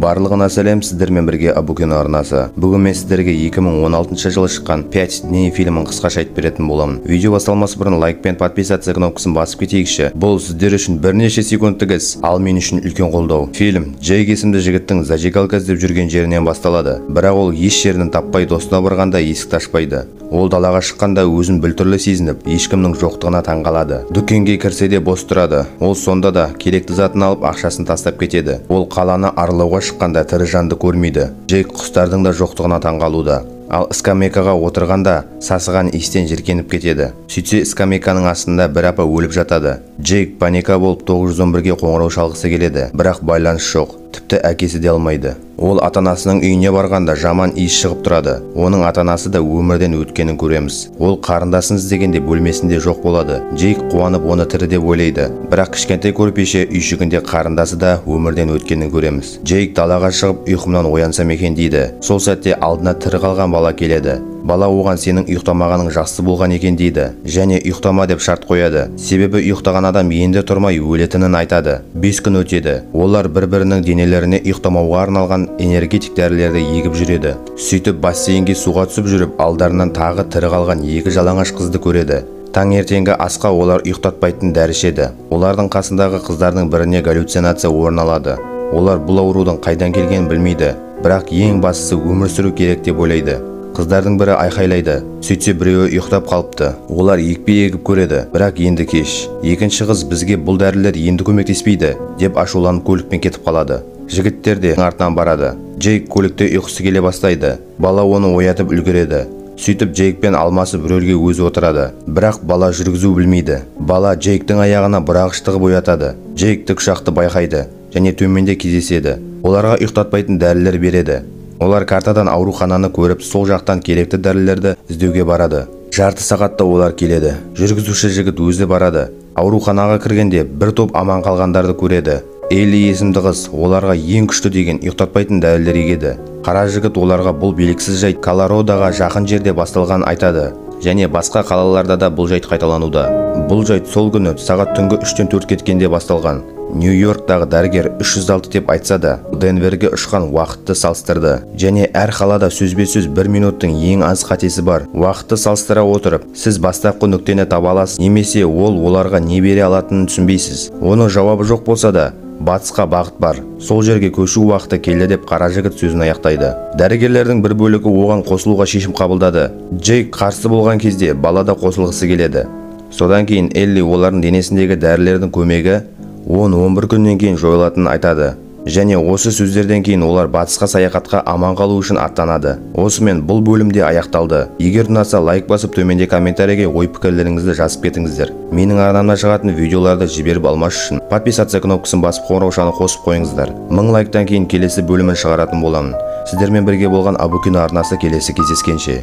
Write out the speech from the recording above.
Барлығына сәлем, сіздермен бірге Абукино арнасы. Бүгін мен сіздерге 2016 жылы шыққан 5 дней фильмін қысқаша айтып беретін боламын. Видео басталмас бұрын лайк пен подписация кнопкасын басып кетейікші. Бұл сіздер үшін бірнеше секундтық іс, ал мен үшін үлкен қолдау. Фильм Джейк есімді жігіттің зажигалка іздеп жүрген жерінен басталады. Бірақ ол еш жерін таппай досына барғанда есікті ашпайды. Ол далаға шыққанда өзін біртүрлі сезініп, ешкімнің жоқтығына таңғалады. Дүкенге кірсе де бос тұрады. Ол сонда да керекті затын алып ақшасын тастап кетеді. Ол қаланы аралауға шыққанда тірі жанды көрмейді. Джейк құстардың да жоқтығына таңғалуда. Ал скамейкаға отырғанда сасыған иістен жеркеніп кетеді. Сөйтсе скамейканың астында бір апа өліп жатады. Джейк паника болып 911-ге қоңырау шалғысы келеді, бірақ байланыс жоқ. Тіпті әкесі де алмайды. Ол ата-анасының үйіне барғанда жаман иіс шығып тұрады. Оның ата-анасы да өмірден өткенін көреміз. Ол қарындасын іздегенде бөлмесінде жоқ болады. Джейк қуанып оны тірі деп ойлайды. Бірақ кішкентай көрпеше үйшігінде қарындасы да өмірден өткенін көреміз. Джейк далаға шығып ұйқымнан оянсам екен дейді. Сол сәтте алдына тірі қалған бала келеді. Бала оған сенің ұйықтамағаның жақсы болған екен дейді. Және ұйықтама деп шарт қояды. Себебі ұйықтаған адам енді тұрмай өлетінін айтады. 5 күн өтеді. Олар бір-бірінің денелеріне ұйықтамауға арналған энергетик дәрілерді егіп жүреді. Сөйтіп бассейнге суға түсіп жүріп, алдарынан тағы тірі қалған 2 жалаңаш қызды көреді. Таңертеңгі асқа олар ұйықтатпайтын дәрі ішеді. Олардың қасындағы қыздардың біріне галлюцинация орын алады. Олар бұл аурудың қайдан келгенін білмейді, бірақ ең бастысы өмір сүру керек деп ойлайды. Қыздардың бірі айқайлайды. Сөйтсе біреуі ұйықтап қалыпты. Олар екпе егіп көреді, бірақ енді кеш. Екінші қыз бізге бұл дәрілер енді көмектеспейді деп ашуланып көлікпен кетіп қалады. Жігіттер де артынан барады. Джейк көлікте ұйқысы келе бастайды. Бала оны оятып үлгереді. Сөйтіп Джейкпен алмасып рөлге өзі отырады. Бірақ бала жүргізу білмейді. Бала Джейктің аяғына бірағыш тығып оятады. Джейк тікұшақты байқайды және төменде кездеседі. Оларға ұйықтатпайтын дәрілер береді. Олар картадан аурухананы көріп, сол жақтан керекті дәрілерді іздеуге барады. Жарты сағатта олар келеді. Жүргізуші жігіт өзі барады. Ауруханаға кіргенде бір топ аман қалғандарды көреді. Элли есімді қыз оларға ең күшті деген ұйықтатпайтын дәрілер егеді. Қара жігіт оларға бұл белгісіз жайт Колорадоға жақын жерде басталған айтады. Және басқа қалаларда да бұл жайт қайталануда. Бұл жайт сол күні сағат түнгі 3-тен 4 кеткенде басталған. Нью-Йорктағы дәрігер 306 деп айтса да, Денверге ұшқан уақытты салыстырды. Және әр қалада сөзбе-сөз 1 минуттың ең аз қатесі бар. Уақытты салыстыра отырып, сіз бастапқы нүктені таба аласыз, немесе ол оларға не бере алатынын түсінбейсіз. Оның жауабы жоқ болса да, батысқа бағыт бар. Сол жерге көшу уақыты келді деп қара жігіт сөзін аяқтайды. Дәрігерлердің бір бөлігі оған қосылуға шешім қабылдады. Джейк қарсы болған кезде бала да қосылғысы келеді. Содан кейін Элли олардың денесіндегі дәрілердің көмегі 10-11 күннен кейін жойылатынын айтады. Және осы сөздерден кейін олар батысқа саяхатқа аман қалу үшін аттанады. Осымен бұл бөлімде аяқталды. Егер ұнаса лайк басып төменде комментарийге ой пікірлеріңізді жазып кетіңіздер. Менің арнамда шығатын видеоларды жіберіп алмаш үшін подписация кнопкасын басып қоңыраушаны қосып қойыңыздар. 1000 лайктан кейін келесі бөлімін шығаратын боламын. Сіздермен бірге болған Абукино арнасы келесі кездескенше.